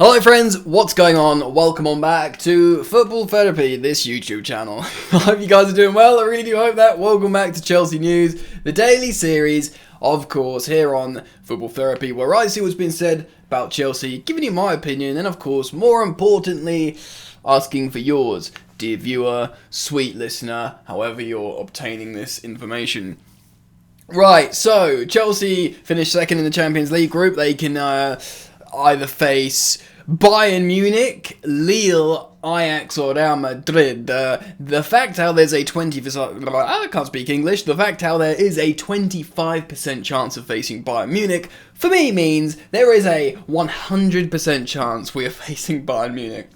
Hello friends, what's going on? Welcome on back to Football Therapy, this YouTube channel. I hope you guys are doing well, I really do hope that. Welcome back to Chelsea News, the daily series, of course, here on Football Therapy, where I see what's been said about Chelsea, giving you my opinion, and of course, more importantly, asking for yours, dear viewer, sweet listener, however you're obtaining this information. Right, so, Chelsea finished second in the Champions League group. They can either face Bayern Munich, Lille, Ajax, or Real Madrid. The fact how there's a 20%, I can't speak English, the fact how there is a 25% chance of facing Bayern Munich, for me means there is a 100% chance we are facing Bayern Munich.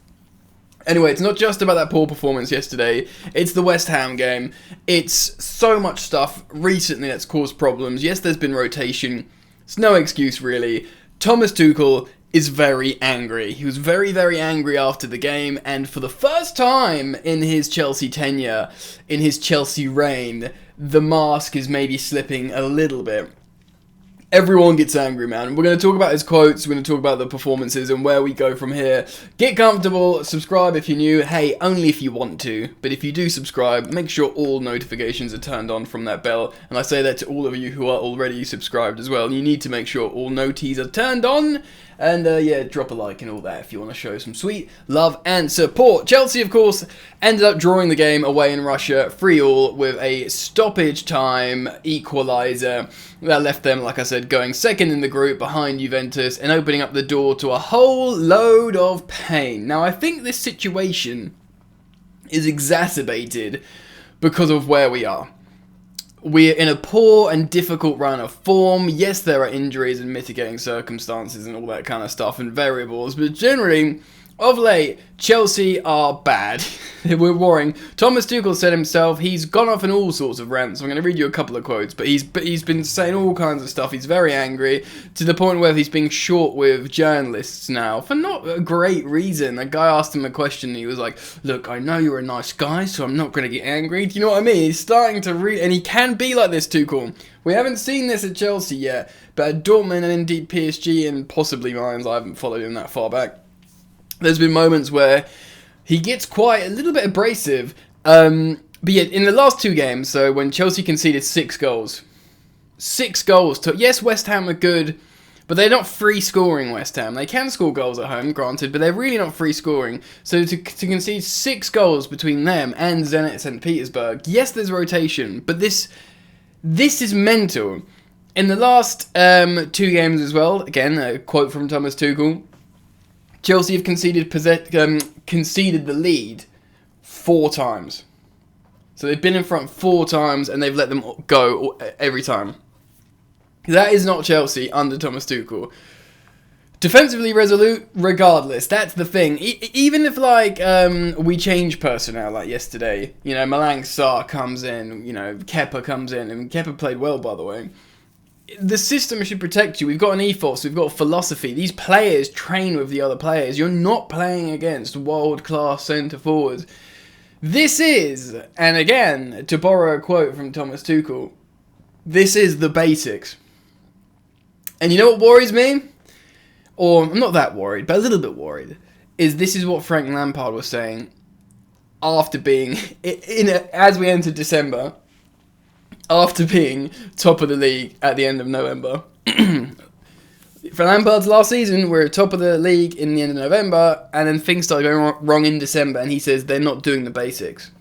Anyway, it's not just about that poor performance yesterday, it's the West Ham game. It's so much stuff recently that's caused problems. Yes, there's been rotation. It's no excuse, really. Thomas Tuchel is very angry. He was very, very angry after the game, and for the first time in his Chelsea tenure, in his Chelsea reign, the mask is maybe slipping a little bit. Everyone gets angry, man. We're going to talk about his quotes, we're going to talk about the performances and where we go from here. Get comfortable, subscribe if you're new. Hey, only if you want to. But if you do subscribe, make sure all notifications are turned on from that bell. And I say that to all of you who are already subscribed as well. You need to make sure all noties are turned on. And yeah, drop a like and all that if you want to show some sweet love and support. Chelsea, of course, ended up drawing the game away in Russia 3-3 with a stoppage time equaliser. That left them, like I said, going second in the group behind Juventus and opening up the door to a whole load of pain. Now, I think this situation is exacerbated because of where we are. We're in a poor and difficult run of form. Yes, there are injuries and mitigating circumstances and all that kind of stuff and variables, but generally, of late, Chelsea are bad. We're worrying. Thomas Tuchel said himself, he's gone off in all sorts of rants. I'm going to read you a couple of quotes, but he's been saying all kinds of stuff. He's very angry, to the point where he's being short with journalists now, for not a great reason. A guy asked him a question, and he was like, look, I know you're a nice guy, so I'm not going to get angry. Do you know what I mean? He's starting to and he can be like this, Tuchel. We haven't seen this at Chelsea yet, but at Dortmund and indeed PSG and possibly Mainz, I haven't followed him that far back. There's been moments where he gets quite a little bit abrasive. But yeah, in the last two games, so when Chelsea conceded 6 goals. 6 goals. Yes, West Ham are good, but they're not free scoring West Ham. They can score goals at home, granted, but they're really not free scoring. So to concede 6 goals between them and Zenit St. Petersburg, yes, there's rotation, but this is mental. In the last 2 games as well, again, a quote from Thomas Tuchel, Chelsea have conceded the lead 4 times. So they've been in front 4 times and they've let them go every time. That is not Chelsea under Thomas Tuchel. Defensively resolute, regardless. That's the thing. Even if, like, we change personnel, like yesterday, you know, Malang Sarr comes in, you know, Kepa comes in, and Kepa played well, by the way. The system should protect you. We've got an ethos, we've got a philosophy. These players train with the other players. You're not playing against world-class centre-forwards. This is, and again, to borrow a quote from Thomas Tuchel, this is the basics. And you know what worries me? Or, I'm not that worried, but a little bit worried, is this is what Frank Lampard was saying after being, as we entered December, after being top of the league at the end of November. For Lampard's last season, we're top of the league in the end of November, and then things started going wrong in December, and he says they're not doing the basics.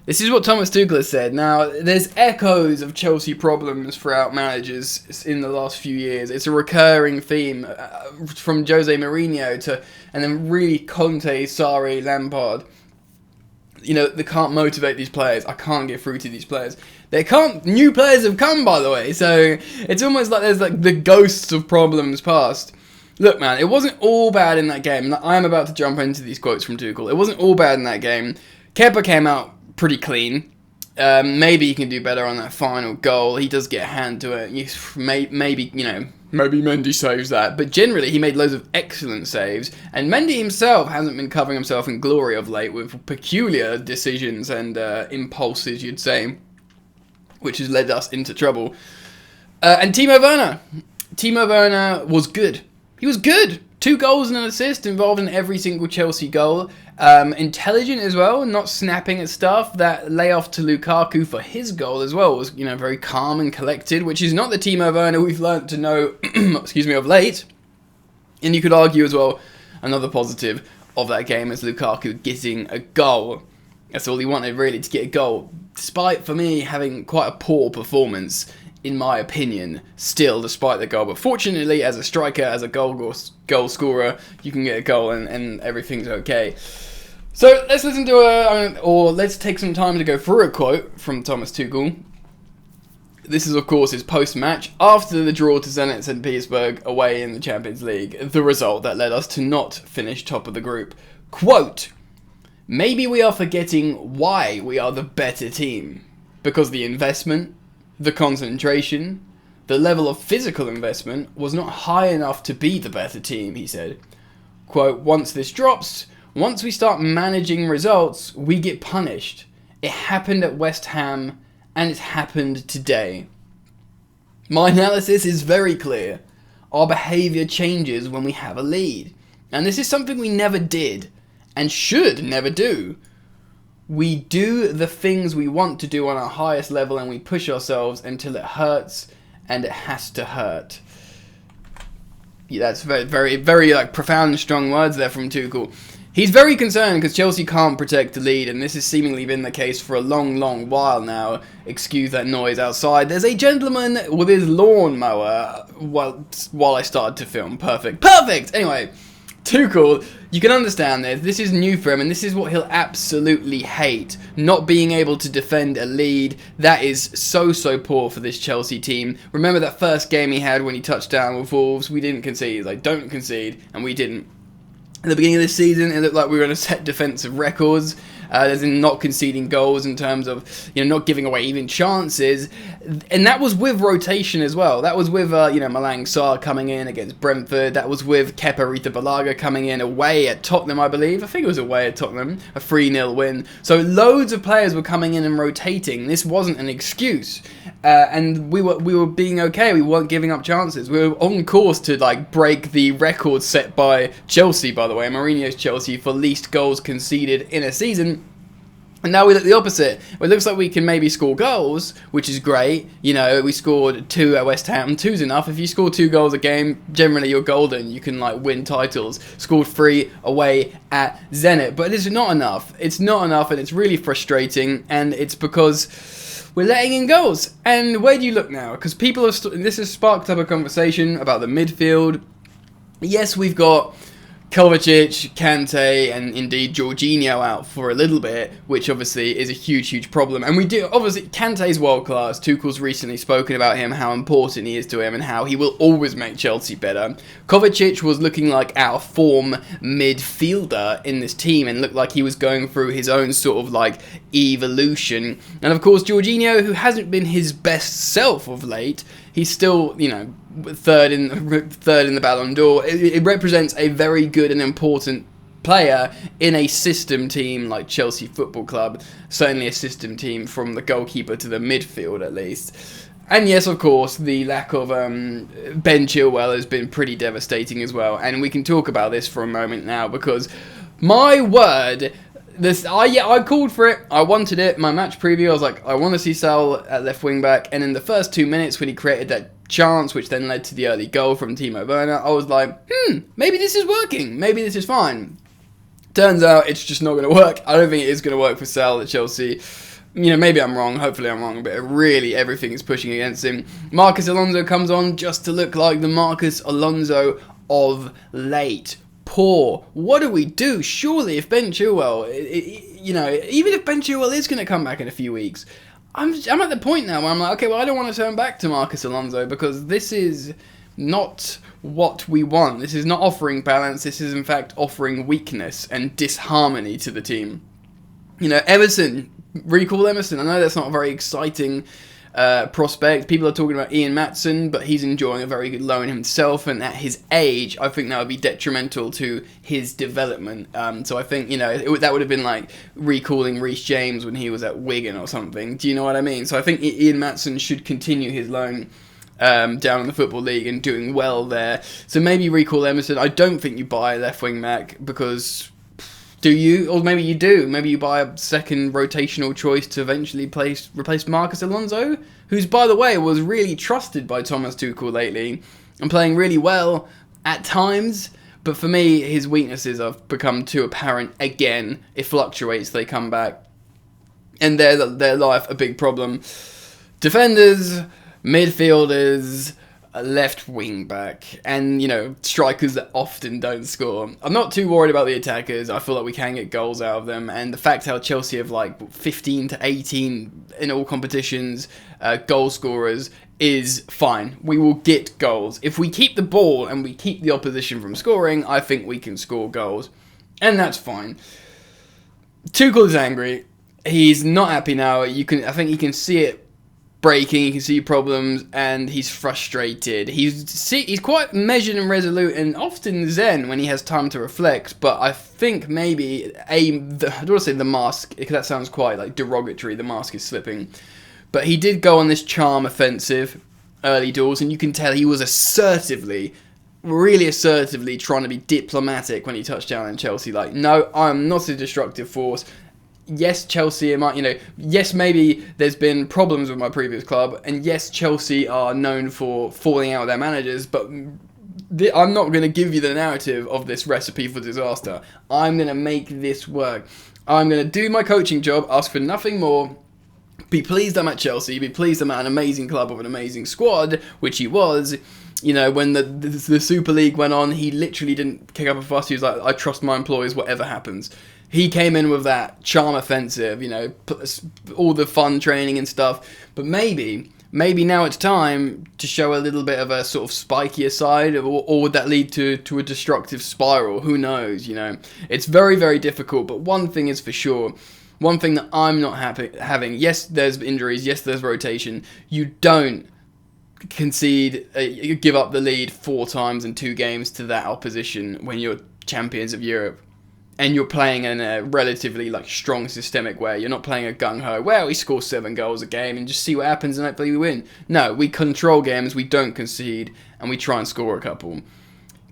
This is what Thomas Tuchel has said. Now, there's echoes of Chelsea problems throughout managers in the last few years. It's a recurring theme from Jose Mourinho to, and then really Conte, Sarri, Lampard. You know, they can't motivate these players. I can't get through to these players. New players have come, by the way, so it's almost like there's like the ghosts of problems past. Look, man, it wasn't all bad in that game. I am about to jump into these quotes from Tuchel. It wasn't all bad in that game. Kepa came out pretty clean. Maybe he can do better on that final goal. He does get a hand to it. Maybe Mendy saves that. But generally, he made loads of excellent saves. And Mendy himself hasn't been covering himself in glory of late with peculiar decisions and impulses, you'd say, which has led us into trouble. And Timo Werner was good. He was good. 2 goals and an assist involved in every single Chelsea goal. Intelligent as well, not snapping at stuff. That layoff to Lukaku for his goal as well was, very calm and collected, which is not the Timo Werner we've learnt to know, of late. And you could argue as well, another positive of that game is Lukaku getting a goal. That's all he wanted, really, to get a goal. Despite, for me, having quite a poor performance, in my opinion, still, despite the goal. But fortunately, as a striker, as a goal scorer, you can get a goal and everything's okay. So let's listen to let's take some time to go through a quote from Thomas Tuchel. This is, of course, his post-match after the draw to Zenit St. Petersburg away in the Champions League, the result that led us to not finish top of the group. Quote, "Maybe we are forgetting why we are the better team. Because the investment, the concentration, the level of physical investment was not high enough to be the better team," he said. Quote, "Once this drops, once we start managing results, we get punished. It happened at West Ham, and it's happened today. My analysis is very clear. Our behaviour changes when we have a lead. And this is something we never did, and should never do. We do the things we want to do on our highest level, and we push ourselves until it hurts, and it has to hurt." Yeah, that's very, very, very profound and strong words there from Tuchel. He's very concerned because Chelsea can't protect the lead, and this has seemingly been the case for a long, long while now. Excuse that noise outside. There's a gentleman with his lawnmower while I started to film. Perfect. Anyway, Tuchel, you can understand this. This is new for him, and this is what he'll absolutely hate. Not being able to defend a lead. That is so, so poor for this Chelsea team. Remember that first game he had when he touched down with Wolves? We didn't concede. Don't concede, and we didn't. At the beginning of this season, it looked like we were going to set defensive records, as in not conceding goals in terms of, not giving away even chances. And that was with rotation as well. That was with, Malang Sarr coming in against Brentford. That was with Kepa Arrizabalaga coming in away at Tottenham, I believe. I think it was away at Tottenham, a 3-0 win. So loads of players were coming in and rotating. This wasn't an excuse. And we were being okay. We weren't giving up chances. We were on course to break the record set by Chelsea, by the way, Mourinho's Chelsea, for least goals conceded in a season. And now we look the opposite. It looks like we can maybe score goals, which is great. We scored 2 at West Ham. 2's enough. If you score 2 goals a game, generally you're golden. You can win titles. Scored 3 away at Zenit. But it's not enough. It's not enough, and it's really frustrating. And it's because we're letting in goals. And where do you look now? Because people have this has sparked up a conversation about the midfield. Yes, we've got Kovacic, Kante, and indeed Jorginho out for a little bit, which obviously is a huge, huge problem. And we do, obviously, Kante's world class. Tuchel's recently spoken about him, how important he is to him, and how he will always make Chelsea better. Kovacic was looking like our form midfielder in this team, and looked like he was going through his own sort of evolution. And of course, Jorginho, who hasn't been his best self of late, he's still, third in the Ballon d'Or. It represents a very good and important player in a system team like Chelsea Football Club. Certainly a system team from the goalkeeper to the midfield, at least. And yes, of course, the lack of Ben Chilwell has been pretty devastating as well. And we can talk about this for a moment now, because my word, I called for it. I wanted it. My match preview, I was like, I want to see Sal at left wing back. And in the first 2 minutes when he created that chance, which then led to the early goal from Timo Werner, I was like, maybe this is working. Maybe this is fine. Turns out it's just not going to work. I don't think it is going to work for Sal at Chelsea. Maybe I'm wrong. Hopefully I'm wrong. But really, everything is pushing against him. Marcus Alonso comes on just to look like the Marcus Alonso of late. Poor. What do we do? Surely, if Ben Chilwell, even if Ben Chilwell is going to come back in a few weeks, I'm at the point now where I'm like, okay, well, I don't want to turn back to Marcus Alonso, because this is not what we want. This is not offering balance. This is, in fact, offering weakness and disharmony to the team. Emerson, recall Emerson. I know that's not a very exciting prospect. People are talking about Ian Maatson, but he's enjoying a very good loan himself, and at his age, I think that would be detrimental to his development. So I think, that would have been like recalling Reece James when he was at Wigan or something. Do you know what I mean? So I think Ian Maatson should continue his loan down in the Football League and doing well there. So maybe recall Emerson. I don't think you buy a left wing back because... Do you? Or maybe you do. Maybe you buy a second rotational choice to eventually replace Marcus Alonso, who's, by the way, was really trusted by Thomas Tuchel lately and playing really well at times. But for me, his weaknesses have become too apparent again. It fluctuates, they come back. And their life a big problem. Defenders, midfielders, a left wing back, and, you know, strikers that often don't score. I'm not too worried about the attackers. I feel like we can get goals out of them, and the fact how Chelsea have like 15 to 18 in all competitions goal scorers is fine. We will get goals. If we keep the ball and we keep the opposition from scoring, I think we can score goals, and that's fine. Tuchel is angry. He's not happy now. I think you can see it breaking, you can see problems, and he's frustrated. He's quite measured and resolute, and often zen when he has time to reflect. But I think maybe I don't want to say the mask, because that sounds quite like derogatory. The mask is slipping, but he did go on this charm offensive early doors, and you can tell he was really assertively trying to be diplomatic when he touched down in Chelsea. Like, no, I'm not a destructive force. Yes, Chelsea yes, maybe there's been problems with my previous club, and yes, Chelsea are known for falling out with their managers, but I'm not going to give you the narrative of this recipe for disaster. I'm going to make this work. I'm going to do my coaching job, ask for nothing more, be pleased I'm at Chelsea, be pleased I'm at an amazing club with an amazing squad, which he was. You know, when the Super League went on, he literally didn't kick up a fuss. He was like, I trust my employees, whatever happens. He came in with that charm offensive, you know, all the fun training and stuff. But maybe now it's time to show a little bit of a sort of spikier side, or would that lead to a destructive spiral? Who knows, you know. It's very, very difficult, but one thing is for sure. One thing that I'm not having, yes, there's injuries, yes, there's rotation. You don't concede, you give up the lead 4 times in 2 games to that opposition when you're champions of Europe. And you're playing in a relatively like strong systemic way. You're not playing a gung-ho, well, we score 7 goals a game and just see what happens and hopefully we win. No, we control games, we don't concede, and we try and score a couple.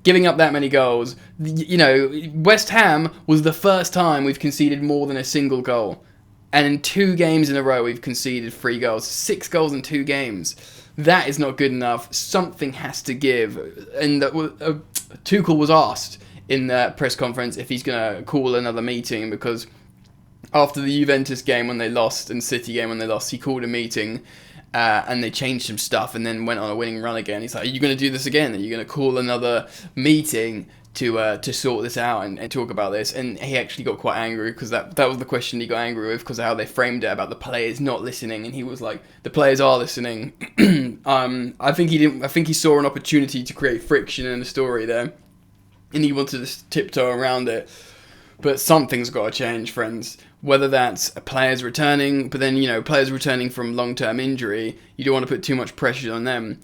Giving up that many goals, you know, West Ham was the first time we've conceded more than a single goal. And in 2 games in a row, we've conceded 3 goals. 6 goals in 2 games. That is not good enough. Something has to give. And Tuchel was asked in the press conference if he's going to call another meeting, because after the Juventus game when they lost and City game when they lost, he called a meeting and they changed some stuff and then went on a winning run again. He's like, are you going to do this again? Are you going to call another meeting to sort this out and talk about this? And he actually got quite angry because that was the question he got angry with, because of how they framed it about the players not listening, and he was like, the players are listening. I think he saw an opportunity to create friction in the story there, and he wanted to tiptoe around it. But something's got to change, friends. Whether that's players returning, but then, you know, players returning from long-term injury, you don't want to put too much pressure on them.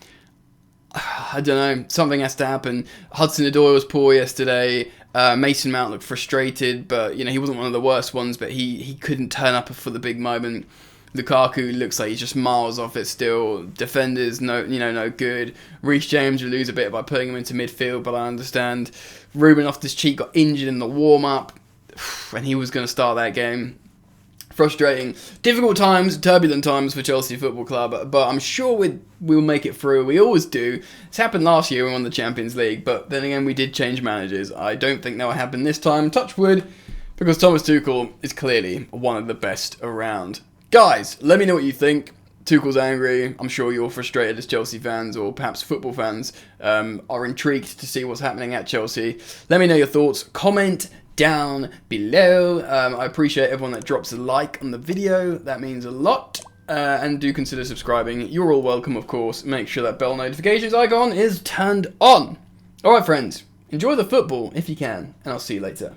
I don't know. Something has to happen. Hudson-Odoi was poor yesterday. Mason Mount looked frustrated, but, you know, he wasn't one of the worst ones, but he couldn't turn up for the big moment. Lukaku looks like he's just miles off it still. Defenders, no good. Reece James, you lose a bit by putting him into midfield, but I understand. Ruben Loftus-Cheek got injured in the warm-up, and he was going to start that game. Frustrating. Difficult times, turbulent times for Chelsea Football Club, but I'm sure we'll make it through. We always do. It's happened last year when we won the Champions League, but then again, we did change managers. I don't think that will happen this time. Touch wood, because Thomas Tuchel is clearly one of the best around. Guys, let me know what you think. Tuchel's angry. I'm sure you're frustrated as Chelsea fans, or perhaps football fans are intrigued to see what's happening at Chelsea. Let me know your thoughts. Comment down below. I appreciate everyone that drops a like on the video. That means a lot. And do consider subscribing. You're all welcome, of course. Make sure that bell notifications icon is turned on. Alright, friends. Enjoy the football if you can, and I'll see you later.